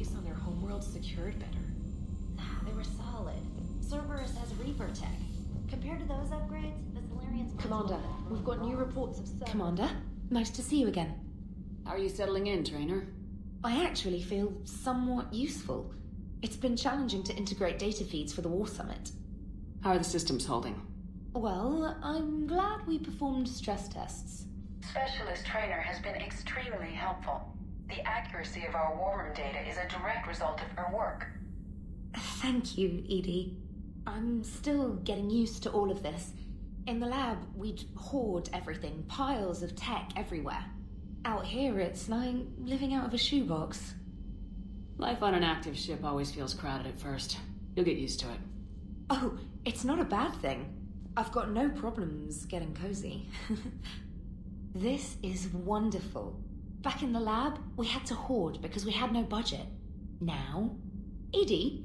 base on their homeworld secured better. Nah, they were solid. Cerberus has Reaper tech. Compared to those upgrades, the Solarians... Commander, we've got new reports of Cerberus. Commander, nice to see you again. How are you settling in, Trainer? I actually feel somewhat useful. It's been challenging to integrate data feeds for the War Summit. How are the systems holding? Well, I'm glad we performed stress tests. Specialist Trainer has been extremely helpful. The accuracy of our war room data is a direct result of her work. Thank you, Edie. I'm still getting used to all of this. In the lab, we'd hoard everything, piles of tech everywhere. Out here, it's like living out of a shoebox. Life on an active ship always feels crowded at first. You'll get used to it. Oh, it's not a bad thing. I've got no problems getting cozy. This is wonderful. Back in the lab, we had to hoard because we had no budget. Now, Edie,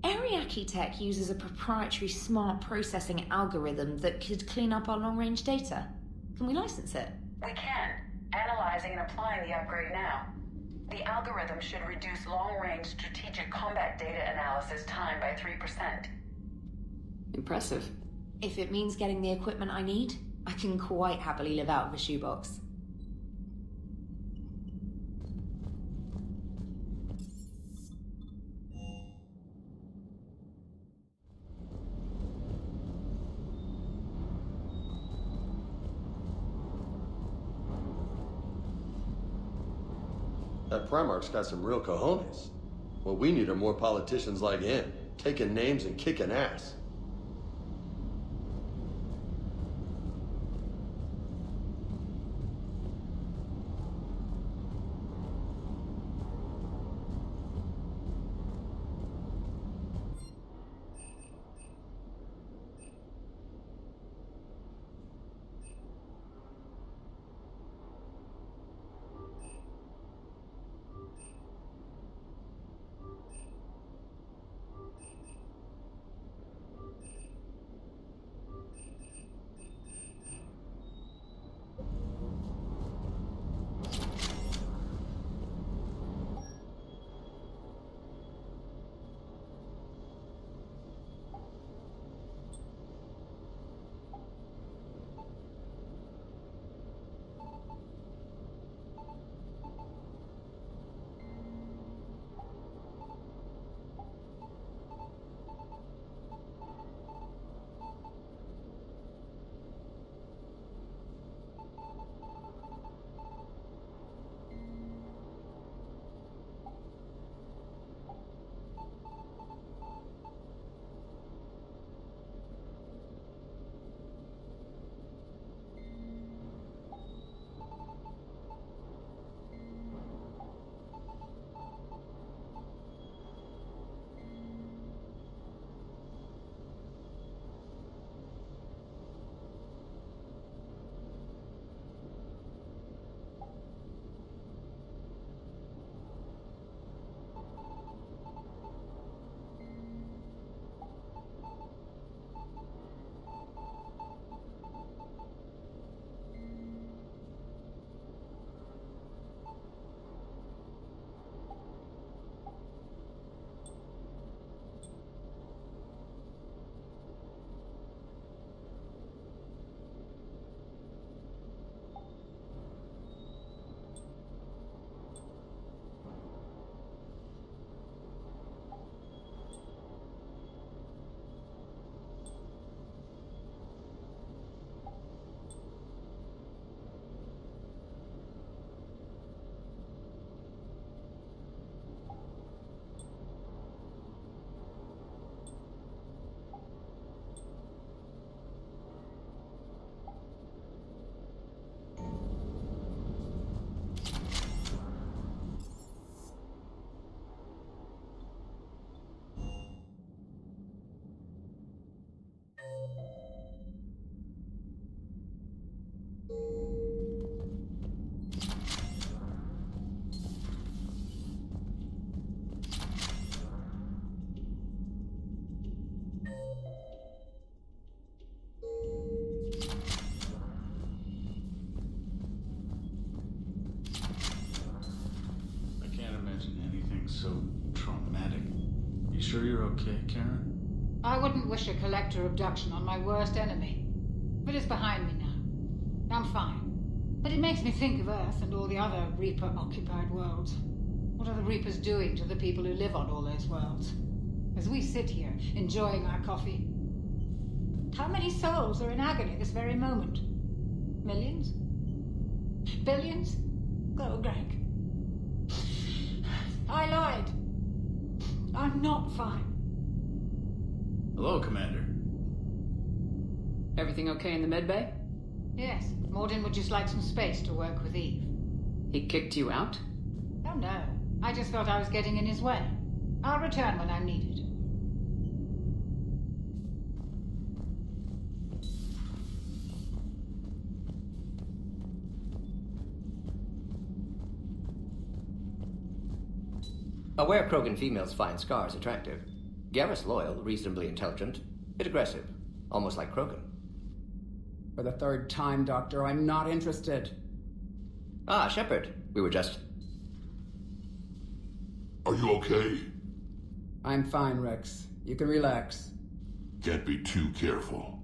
Ariake Tech uses a proprietary smart processing algorithm that could clean up our long-range data. Can we license it? We can. Analyzing and applying the upgrade now. The algorithm should reduce long-range strategic combat data analysis time by 3%. Impressive. If it means getting the equipment I need, I can quite happily live out of a shoebox. That Primarch's got some real cojones. What we need are more politicians like him, taking names and kicking ass. You sure you're okay, Karen? I wouldn't wish a collector abduction on my worst enemy. But it's behind me now. I'm fine. But it makes me think of Earth and all the other Reaper-occupied worlds. What are the Reapers doing to the people who live on all those worlds? As we sit here, enjoying our coffee. How many souls are in agony this very moment? Millions? Billions? Oh, Greg. I lied. I'm not fine. Hello, Commander. Everything okay in the medbay? Yes, Morden would just like some space to work with Eve. He kicked you out? Oh no, I just felt I was getting in his way. I'll return when I'm needed. Aware Krogan females find scars attractive. Garrus loyal, reasonably intelligent, bit aggressive, almost like Krogan. For the third time, Doctor, I'm not interested. Ah, Shepard. We were just... Are you okay? I'm fine, Rex. You can relax. Can't be too careful,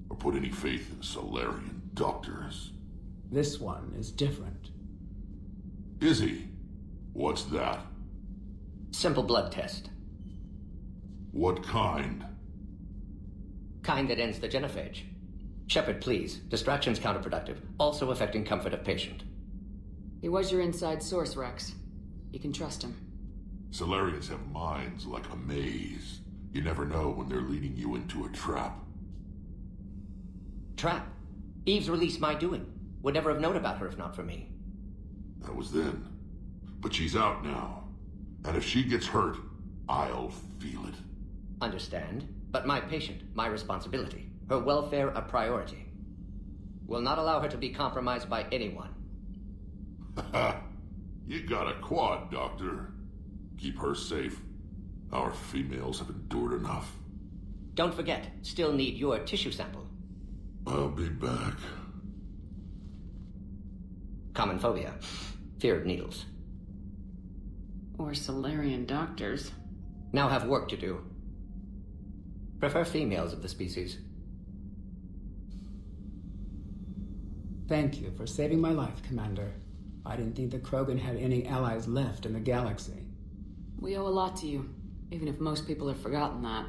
or put any faith in Solarian doctors. This one is different. Is he? What's that? Simple blood test. What kind? Kind that ends the genophage. Shepard, please. Distraction's counterproductive, also affecting comfort of patient. He was your inside source, Rex. You can trust him. Solarians have minds like a maze. You never know when they're leading you into a trap. Trap? Eve's release my doing. Would never have known about her if not for me. That was then. But she's out now. And if she gets hurt, I'll feel it. Understand, but my patient, my responsibility. Her welfare a priority. Will not allow her to be compromised by anyone. You got a quad, Doctor. Keep her safe. Our females have endured enough. Don't forget, still need your tissue sample. I'll be back. Common phobia. Fear of needles. Or Solarian doctors. Now have work to do. Prefer females of the species. Thank you for saving my life, Commander. I didn't think the Krogan had any allies left in the galaxy. We owe a lot to you, even if most people have forgotten that.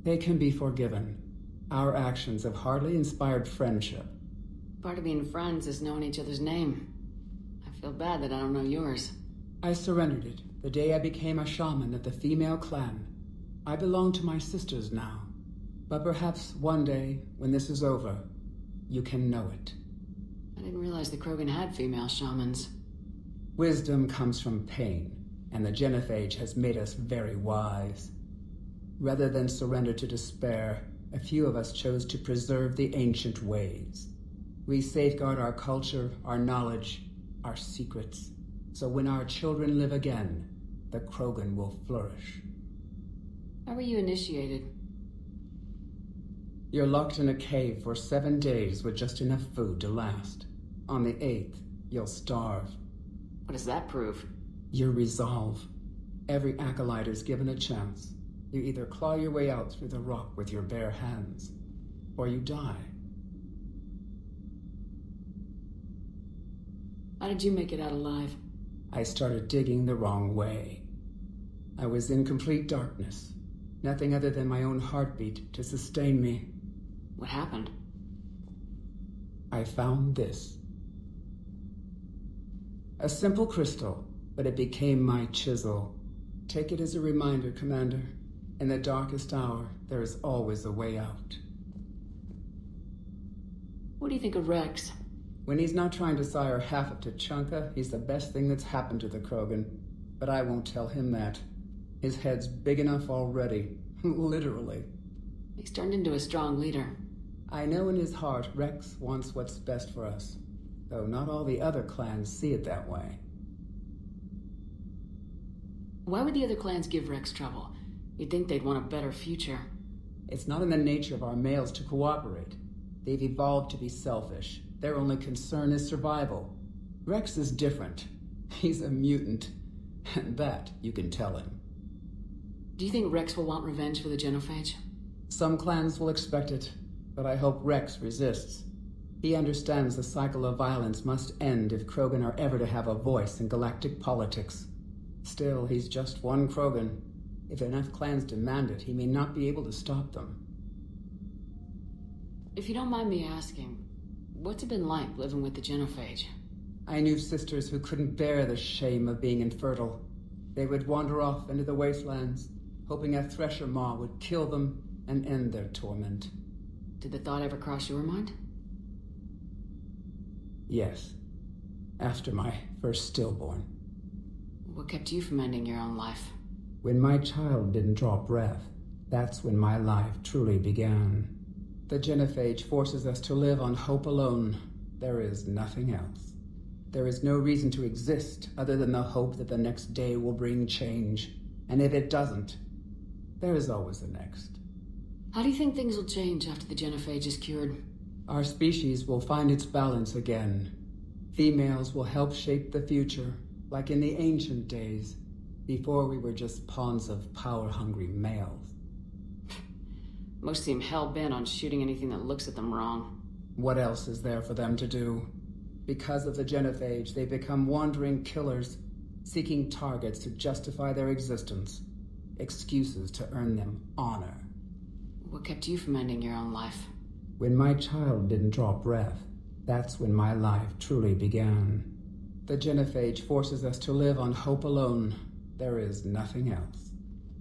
They can be forgiven. Our actions have hardly inspired friendship. Part of being friends is knowing each other's name. I feel bad that I don't know yours. I surrendered it the day I became a shaman of the female clan. I belong to my sisters now. But perhaps one day, when this is over, you can know it. I didn't realize the Krogan had female shamans. Wisdom comes from pain, and the genophage has made us very wise. Rather than surrender to despair, a few of us chose to preserve the ancient ways. We safeguard our culture, our knowledge, our secrets, so when our children live again, the Krogan will flourish. How were you initiated? You're locked in a cave for 7 days with just enough food to last. On the 8th, you'll starve. What does that prove? Your resolve. Every acolyte is given a chance. You either claw your way out through the rock with your bare hands, or you die. How did you make it out alive? I started digging the wrong way. I was in complete darkness. Nothing other than my own heartbeat to sustain me. What happened? I found this. A simple crystal, but it became my chisel. Take it as a reminder, Commander. In the darkest hour, there is always a way out. What do you think of Rex? When he's not trying to sire half of Tachanka, he's the best thing that's happened to the Krogan. But I won't tell him that. His head's big enough already. Literally. He's turned into a strong leader. I know in his heart Rex wants what's best for us. Though not all the other clans see it that way. Why would the other clans give Rex trouble? You'd think they'd want a better future. It's not in the nature of our males to cooperate. They've evolved to be selfish. Their only concern is survival. Rex is different. He's a mutant. And that you can tell him. Do you think Rex will want revenge for the genophage? Some clans will expect it, but I hope Rex resists. He understands the cycle of violence must end if Krogan are ever to have a voice in galactic politics. Still, he's just one Krogan. If enough clans demand it, he may not be able to stop them. If you don't mind me asking, what's it been like living with the genophage? I knew sisters who couldn't bear the shame of being infertile. They would wander off into the wastelands, hoping a thresher maw would kill them and end their torment. Did the thought ever cross your mind? Yes. After my first stillborn. What kept you from ending your own life? When my child didn't draw breath, that's when my life truly began. The genophage forces us to live on hope alone. There is nothing else. There is no reason to exist other than the hope that the next day will bring change. And if it doesn't, there is always the next. How do you think things will change after the genophage is cured? Our species will find its balance again. Females will help shape the future, like in the ancient days, before we were just pawns of power-hungry males. Most seem hell-bent on shooting anything that looks at them wrong. What else is there for them to do? Because of the genophage, they become wandering killers, seeking targets to justify their existence, excuses to earn them honor. What kept you from ending your own life? When my child didn't draw breath, that's when my life truly began. The genophage forces us to live on hope alone. There is nothing else.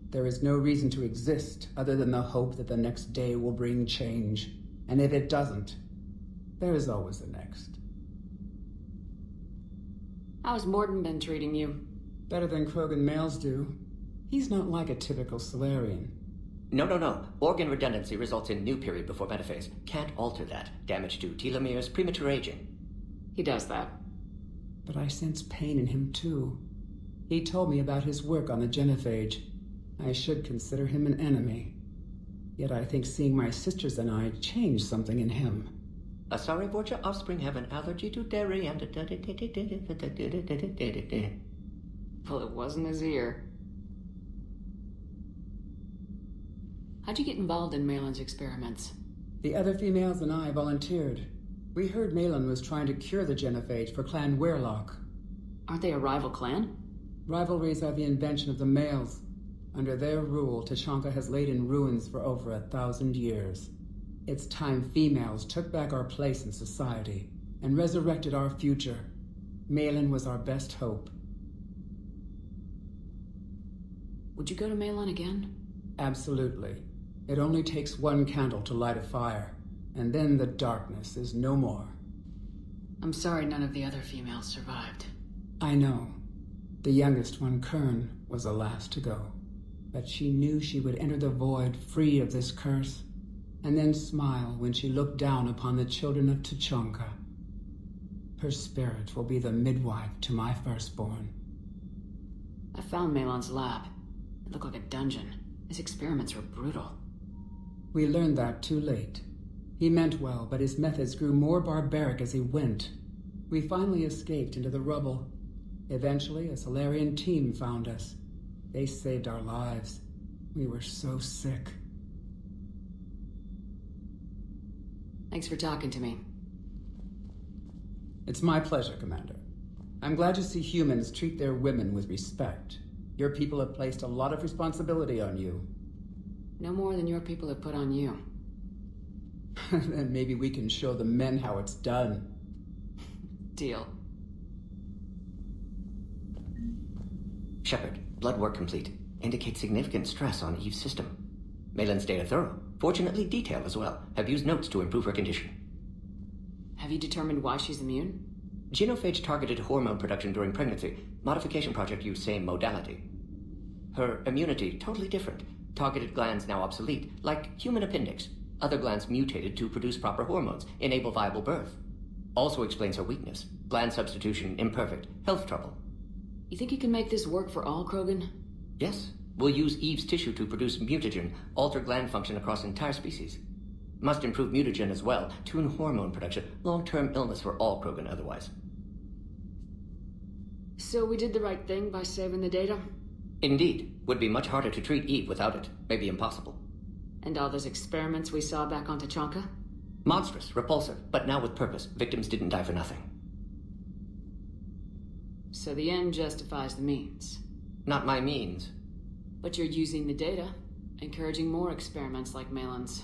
There is no reason to exist other than the hope that the next day will bring change. And if it doesn't, there is always the next. How's Morden been treating you? Better than Krogan males do. He's not like a typical Solarian. No. Organ redundancy results in new period before metaphase. Can't alter that. Damage to telomeres, premature aging. He does that. But I sense pain in him too. He told me about his work on the genophage. I should consider him an enemy. Yet I think seeing my sisters and I changed something in him. Sorry, Borgia offspring have an allergy to dairy and... Well, it wasn't his ear. How'd you get involved in Malin's experiments? The other females and I volunteered. We heard Malin was trying to cure the genophage for Clan Weirlock. Aren't they a rival clan? Rivalries are the invention of the males. Under their rule, Tuchanka has laid in ruins for over 1,000 years. It's time females took back our place in society and resurrected our future. Malin was our best hope. Would you go to Malin again? Absolutely. It only takes one candle to light a fire, and then the darkness is no more. I'm sorry none of the other females survived. I know. The youngest one, Kern, was the last to go. But she knew she would enter the void free of this curse, and then smile when she looked down upon the children of Tuchanka. Her spirit will be the midwife to my firstborn. I found Malin's lab. It looked like a dungeon. His experiments were brutal. We learned that too late. He meant well, but his methods grew more barbaric as he went. We finally escaped into the rubble. Eventually, a Solarian team found us. They saved our lives. We were so sick. Thanks for talking to me. It's my pleasure, Commander. I'm glad to see humans treat their women with respect. Your people have placed a lot of responsibility on you. No more than your people have put on you. Then maybe we can show the men how it's done. Deal. Shepard, blood work complete. Indicates significant stress on Eve's system. Malin's data thorough. Fortunately detailed as well. Have used notes to improve her condition. Have you determined why she's immune? Genophage targeted hormone production during pregnancy. Modification project used same modality. Her immunity totally different. Targeted glands now obsolete, like human appendix. Other glands mutated to produce proper hormones, enable viable birth. Also explains her weakness. Gland substitution imperfect. Health trouble. You think you can make this work for all Krogan? Yes. We'll use Eve's tissue to produce mutagen, alter gland function across entire species. Must improve mutagen as well, tune hormone production. Long-term illness for all Krogan otherwise. So we did the right thing by saving the data? Indeed. Would be much harder to treat Eve without it. Maybe impossible. And all those experiments we saw back on Tachanka? Monstrous, repulsive, but now with purpose. Victims didn't die for nothing. So the end justifies the means. Not my means. But you're using the data, encouraging more experiments like Malin's.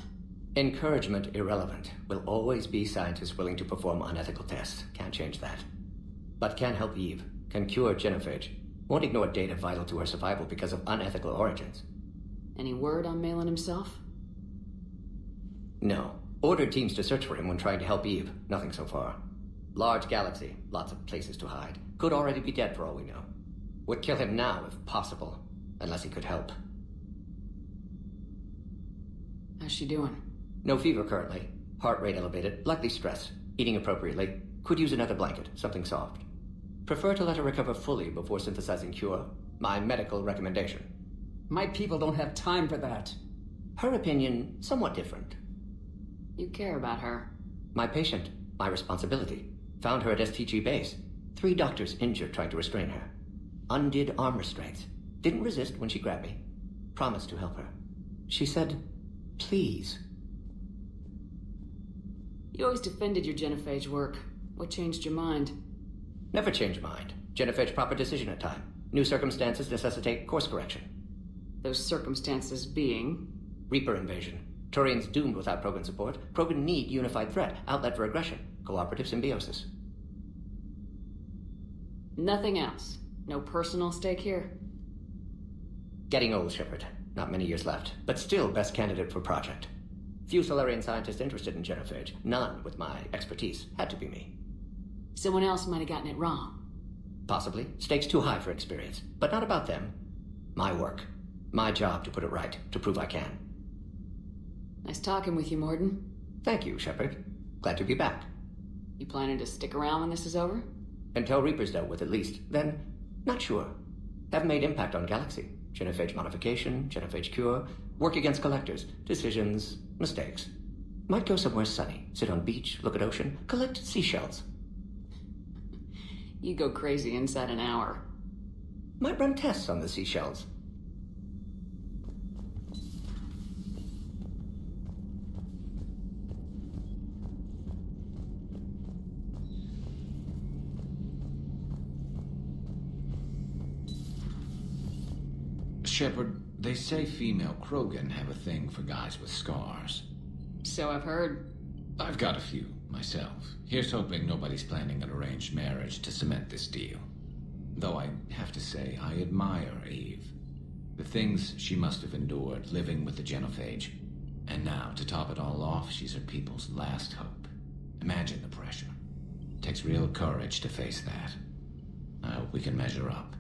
Encouragement irrelevant. Will always be scientists willing to perform unethical tests. Can't change that. But can help Eve. Can cure genophage. Won't ignore data vital to her survival because of unethical origins. Any word on Malin himself? No. Ordered teams to search for him when trying to help Eve. Nothing so far. Large galaxy. Lots of places to hide. Could already be dead for all we know. Would kill him now if possible. Unless he could help. How's she doing? No fever currently. Heart rate elevated. Likely stress. Eating appropriately. Could use another blanket. Something soft. Prefer to let her recover fully before synthesizing cure. My medical recommendation. My people don't have time for that. Her opinion, somewhat different. You care about her. My patient. My responsibility. Found her at STG base. 3 doctors injured trying to restrain her. Undid arm restraints. Didn't resist when she grabbed me. Promised to help her. She said, please. You always defended your genophage work. What changed your mind? Never change mind. Genophage proper decision at time. New circumstances necessitate course correction. Those circumstances being? Reaper invasion. Turians doomed without Krogan support. Krogan need unified threat. Outlet for aggression. Cooperative symbiosis. Nothing else. No personal stake here? Getting old, Shepard. Not many years left. But still best candidate for project. Few Solarian scientists interested in genophage. None with my expertise. Had to be me. Someone else might have gotten it wrong. Possibly. Stakes too high for experience. But not about them. My work. My job to put it right. To prove I can. Nice talking with you, Morden. Thank you, Shepard. Glad to be back. You planning to stick around when this is over? Until Reaper's dealt with, at least. Then, not sure. Have made impact on Galaxy. Genophage modification, genophage cure, work against collectors, decisions, mistakes. Might go somewhere sunny, sit on beach, look at ocean, collect seashells. You go crazy inside an hour. Might run tests on the seashells. Shepard, they say female Krogan have a thing for guys with scars. So I've heard. I've got a few, myself. Here's hoping nobody's planning an arranged marriage to cement this deal. Though I have to say, I admire Eve. The things she must have endured living with the genophage. And now, to top it all off, she's her people's last hope. Imagine the pressure. It takes real courage to face that. I hope we can measure up.